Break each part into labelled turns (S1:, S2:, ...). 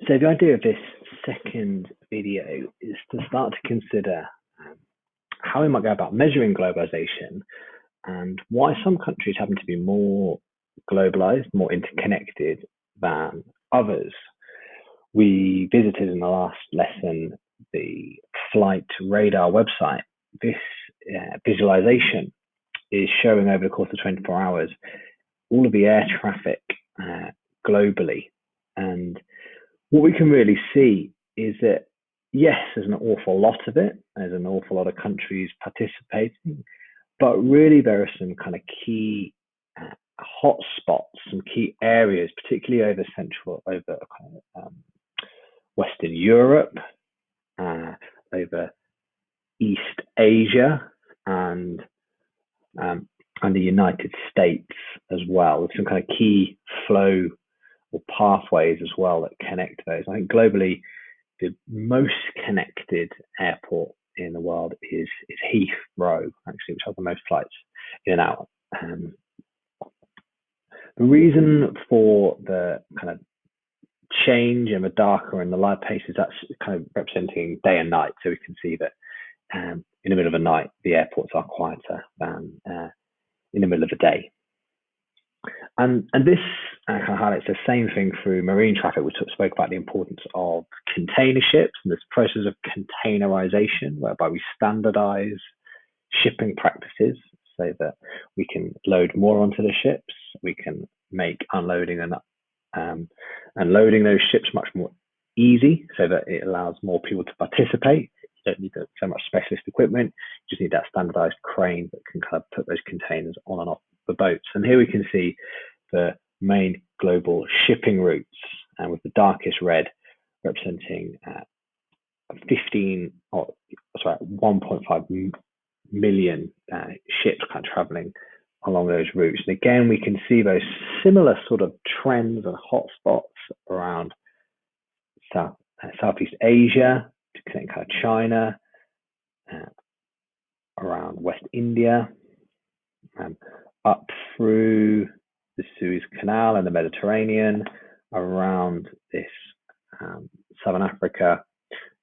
S1: So the idea of this second video is to start to consider how we might go about measuring globalization and why some countries happen to be more globalized, more interconnected than others. We visited in the last lesson the Flight Radar website. This visualization is showing over the course of 24 hours all of the air traffic globally. And what we can really see is that, yes, there's an awful lot of it. There's an awful lot of countries participating, but really there are some kind of key hotspots, some key areas, particularly over Western Europe, over East Asia, and the United States as well. There's some kind of key flow or pathways as well that connect those. I think globally, the most connected airport in the world is Heathrow, actually, which has the most flights in and out. The reason for the kind of change in the darker and the light pace is that's kind of representing day and night. So we can see that in the middle of the night, the airports are quieter than in the middle of the day. And this kind of highlights the same thing through marine traffic. We spoke about the importance of container ships and this process of containerization, whereby we standardize shipping practices so that we can load more onto the ships. We can make unloading and loading those ships much more easy so that it allows more people to participate. You don't need so much specialist equipment. You just need that standardized crane that can kind of put those containers on and off the boats. And here we can see the main global shipping routes, and with the darkest red representing 1.5 million ships kind of traveling along those routes. And again, we can see those similar sort of trends and hotspots around Southeast Asia, to connect kind of China, around West India, up through the Suez Canal and the Mediterranean, around this Southern Africa,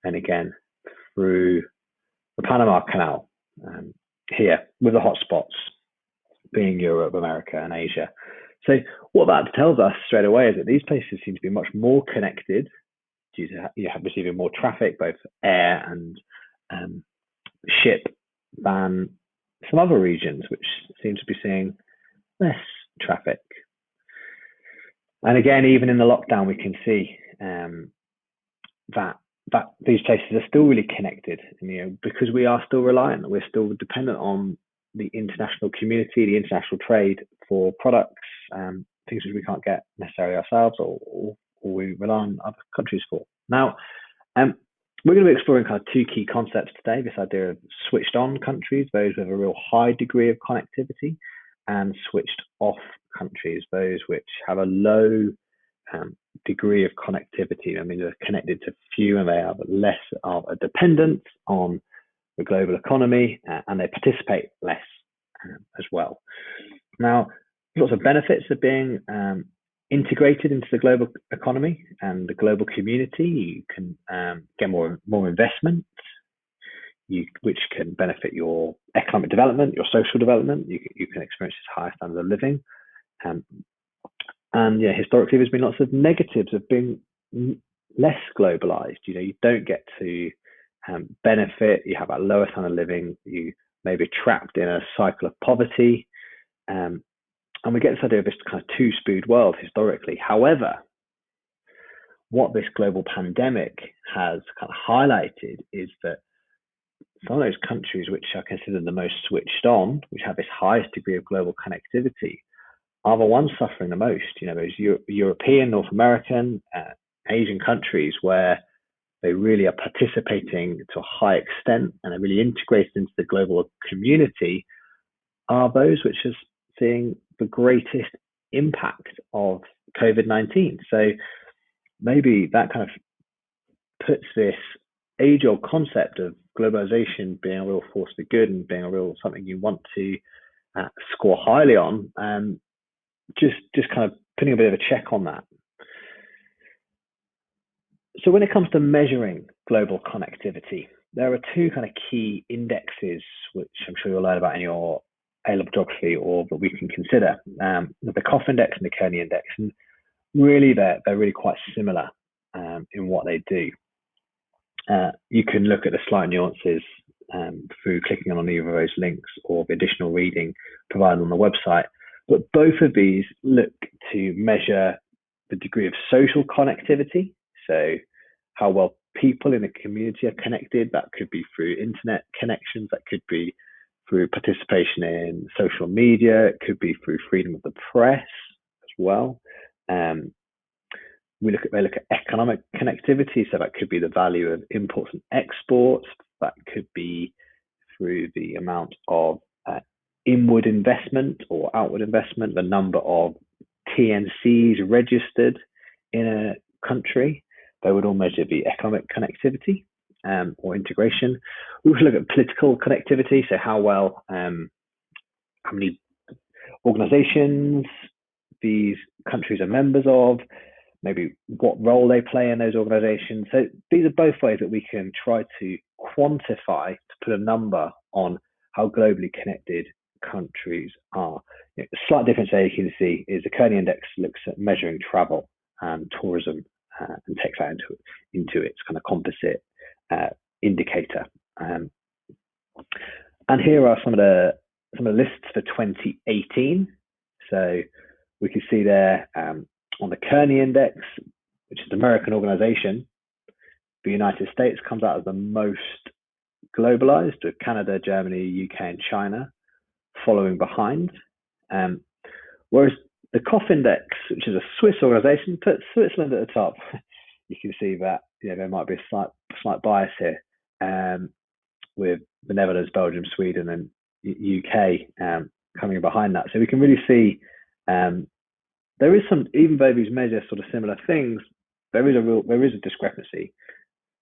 S1: and again through the Panama Canal, here with the hotspots being Europe, America, and Asia. So what that tells us straight away is that these places seem to be much more connected due to receiving more traffic, both air and ship, than some other regions, which seem to be seeing less traffic. And again, even in the lockdown, we can see that these places are still really connected, and, because we are still reliant, we're still dependent on the international community, the international trade for products, things which we can't get necessarily ourselves, or we rely on other countries for. Now, we're going to be exploring kind of two key concepts today: this idea of switched on countries, those with a real high degree of connectivity, and switched off countries, those which have a low degree of connectivity. I mean, they're connected to few and they have less of a dependence on the global economy, and they participate less as well. Now, there's lots of benefits of being integrated into the global economy and the global community. You can get more investment, which can benefit your economic development, your social development. You can experience higher standards of living. And historically, there's been lots of negatives of being less globalized. You don't get to benefit. You have a lower standard of living. You may be trapped in a cycle of poverty. And we get this idea of this kind of two-speed world historically. However, what this global pandemic has kind of highlighted is that some of those countries which are considered the most switched on, which have this highest degree of global connectivity, are the ones suffering the most. Those European, North American, Asian countries where they really are participating to a high extent and are really integrated into the global community, are those which are seeing the greatest impact of COVID-19. So maybe that kind of puts this age-old concept of globalization being a real force for good and being a real something you want to score highly on, just kind of putting a bit of a check on that. So when it comes to measuring global connectivity, there are two kind of key indexes, which I'm sure you'll learn about in your A-level geography, or that we can consider, the COF index and the Kearney index. And really, they're really quite similar in what they do. You can look at the slight nuances through clicking on either of those links or the additional reading provided on the website. But both of these look to measure the degree of social connectivity. So how well people in a community are connected. That could be through internet connections. That could be through participation in social media. It could be through freedom of the press as well. They look at economic connectivity, so that could be the value of imports and exports. That could be through the amount of inward investment or outward investment, the number of TNCs registered in a country. They would all measure the economic connectivity or integration. We also look at political connectivity, so how well, how many organizations these countries are members of, maybe what role they play in those organizations. So these are both ways that we can try to quantify, to put a number on how globally connected countries are. The slight difference there you can see is the Kearney Index looks at measuring travel and tourism and takes that into its kind of composite indicator. And here are some of the lists for 2018. So we can see there on the Kearney Index, which is an American organization, the United States comes out as the most globalized, with Canada, Germany, UK, and China following behind. Whereas the COF Index, which is a Swiss organization, puts Switzerland at the top. You can see that there might be a slight bias here, with the Netherlands, Belgium, Sweden, and UK coming behind that. So we can really see there is some, even though these measure sort of similar things, there is a discrepancy.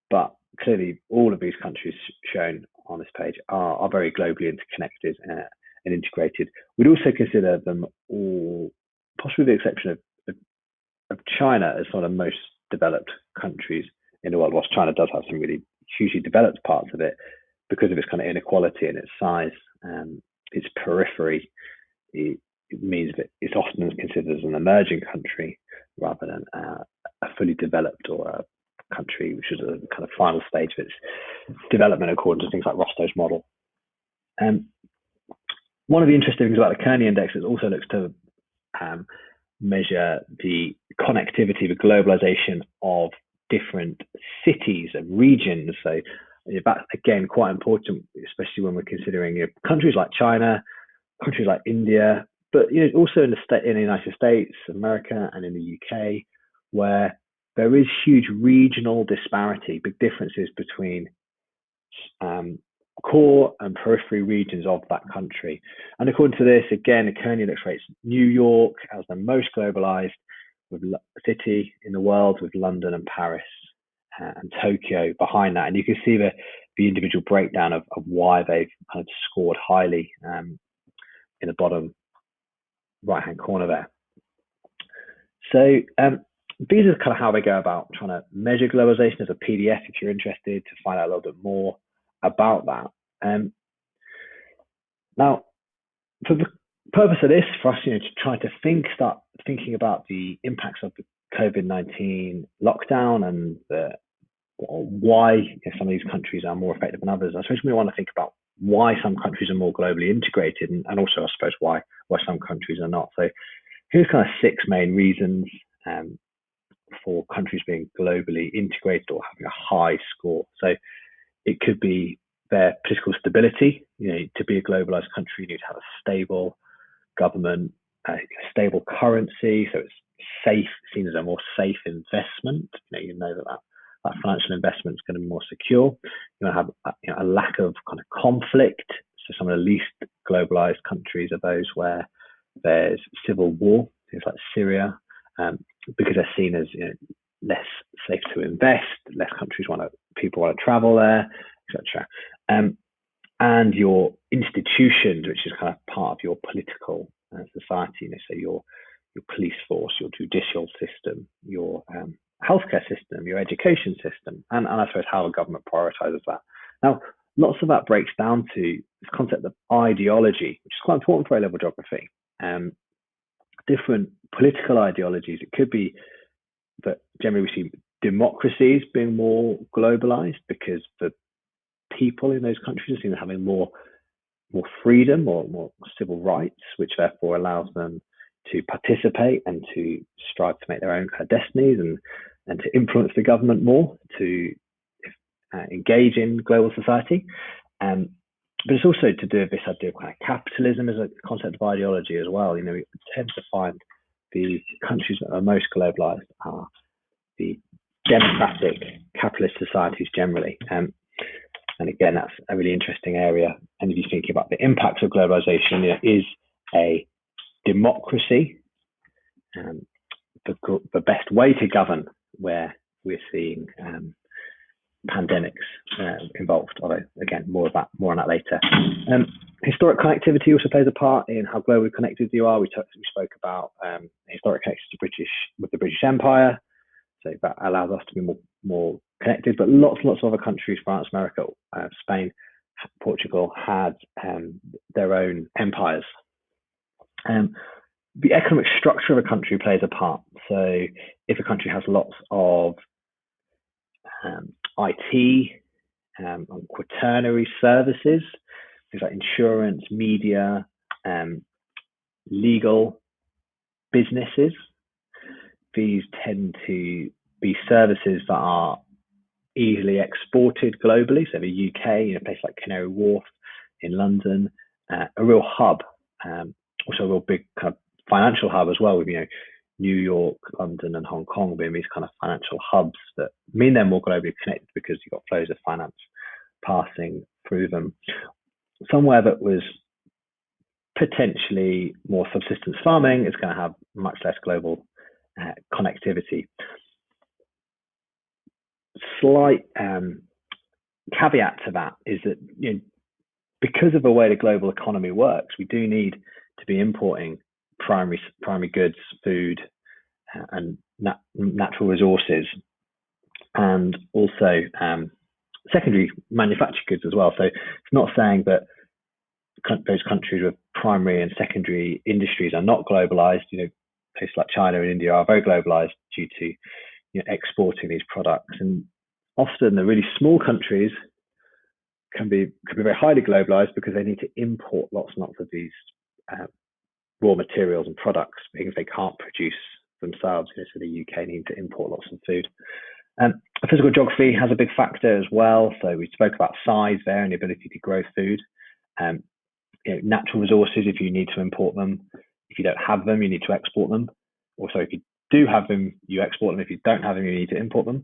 S1: But clearly, all of these countries shown on this page are very globally interconnected and integrated. We'd also consider them all, possibly with the exception of China, as one of the most developed countries in the world, whilst China does have some really hugely developed parts of it because of its kind of inequality and its size, its periphery. It means that it's often considered as an emerging country rather than a fully developed or a country which is a kind of final stage of its development according to things like Rostow's model. One of the interesting things about the Kearney Index is it also looks to measure the connectivity, the globalization of different cities and regions. So that's, again, quite important, especially when we're considering countries like China, countries like India, but also in the United States, America, and in the UK, where there is huge regional disparity, big differences between core and periphery regions of that country. And according to this, again, the Kearney Index rates New York as the most globalized city in the world, with London and Paris and Tokyo behind that. And you can see the individual breakdown of why they've kind of scored highly in the bottom right-hand corner there. So these are kind of how they go about trying to measure globalization as a PDF, if you're interested to find out a little bit more about that. Now, for the purpose of this, for us, to try to start thinking about the impacts of the COVID-19 lockdown and why some of these countries are more effective than others, I suppose we want to think about why some countries are more globally integrated, and also, I suppose, why some countries are not. So here's kind of 6 main reasons for countries being globally integrated or having a high score. So it could be their political stability. To be a globalized country, you need to have a stable government, a stable currency, so it's safe, seen as a more safe investment. You know that financial investment is going to be more secure. You want to have a lack of kind of conflict. So some of the least globalized countries are those where there's civil war, things like Syria, because they're seen as less safe to invest. Less people want to travel there, etc. And your institutions, which is kind of part of your political society. So your police force, your judicial system, your healthcare system, your education system, and I suppose how a government prioritizes that. Now, lots of that breaks down to this concept of ideology, which is quite important for A-level geography. Different political ideologies. It could be that generally we see democracies being more globalized because the people in those countries seem to having more freedom or more civil rights, which therefore allows them to participate and to strive to make their own kind of destinies and to influence the government more, to engage in global society. But it's also to do with this idea of kind of capitalism as a concept of ideology as well. You know, we tend to find the countries that are most globalized are the democratic capitalist societies generally. And again, that's a really interesting area. And if you're thinking about the impacts of globalization, is a democracy the best way to govern where we're seeing pandemics involved? Although, again, more on that later. Historic connectivity also plays a part in how globally connected you are. We spoke about historic connections with the British Empire, so that allows us to be more connected. But lots of other countries, France, America, Spain, Portugal, had their own empires. The economic structure of a country plays a part. So if a country has lots of IT, quaternary services, things like insurance, media, legal, businesses, these tend to be services that are easily exported globally. So the UK, a place like Canary Wharf in London, a real hub, also a real big kind of financial hub as well, with New York, London, and Hong Kong being these kind of financial hubs that mean they're more globally connected because you've got flows of finance passing through them. Somewhere that was potentially more subsistence farming is going to have much less global connectivity. Slight caveat to that is that because of the way the global economy works, we do need to be importing primary goods, food, and natural resources, and also secondary manufactured goods as well. So it's not saying that those countries with primary and secondary industries are not globalized. Places like China and India are very globalized due to exporting these products, and often the really small countries can be very highly globalized because they need to import lots and lots of these raw materials and products, things they can't produce themselves. So the UK need to import lots of food. Physical geography has a big factor as well. So we spoke about size there and the ability to grow food. Natural resources, if you need to import them. If you don't have them, you need to export them. Also, if you do have them, you export them. If you don't have them, you need to import them.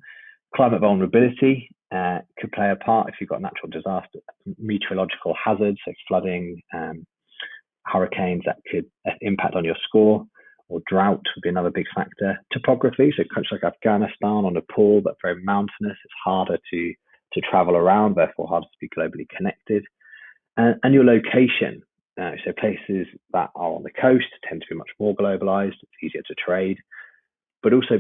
S1: Climate vulnerability could play a part if you've got natural disaster, meteorological hazards, so flooding, hurricanes that could impact on your score, or drought would be another big factor. Topography, so countries like Afghanistan or Nepal, but very mountainous, it's harder to travel around, therefore harder to be globally connected. And your location, so places that are on the coast tend to be much more globalized, it's easier to trade, but also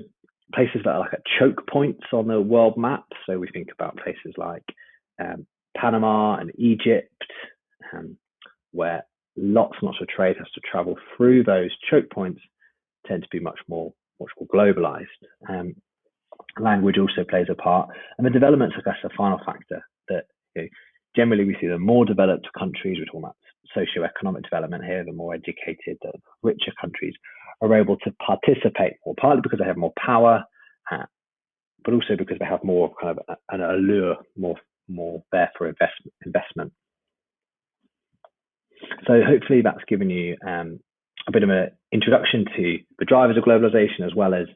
S1: places that are like at choke points on the world map. So we think about places like Panama and Egypt, where lots and lots of trade has to travel through those choke points, tend to be much more globalized. Language also plays a part, and the development's, I guess, a final factor that generally we see the more developed countries, we're talking about socioeconomic development here, the more educated, the richer countries are able to participate more, partly because they have more power, but also because they have more kind of an allure, more there for investment. So hopefully that's given you a bit of an introduction to the drivers of globalization, as well as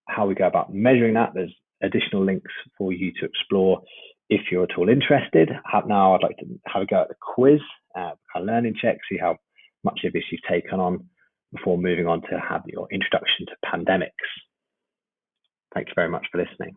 S1: how we go about measuring that. There's additional links for you to explore if you're at all interested. Now I'd like to have a go at the quiz, kind of learning check, see how much of this you've taken on before moving on to have your introduction to pandemics. Thanks very much for listening.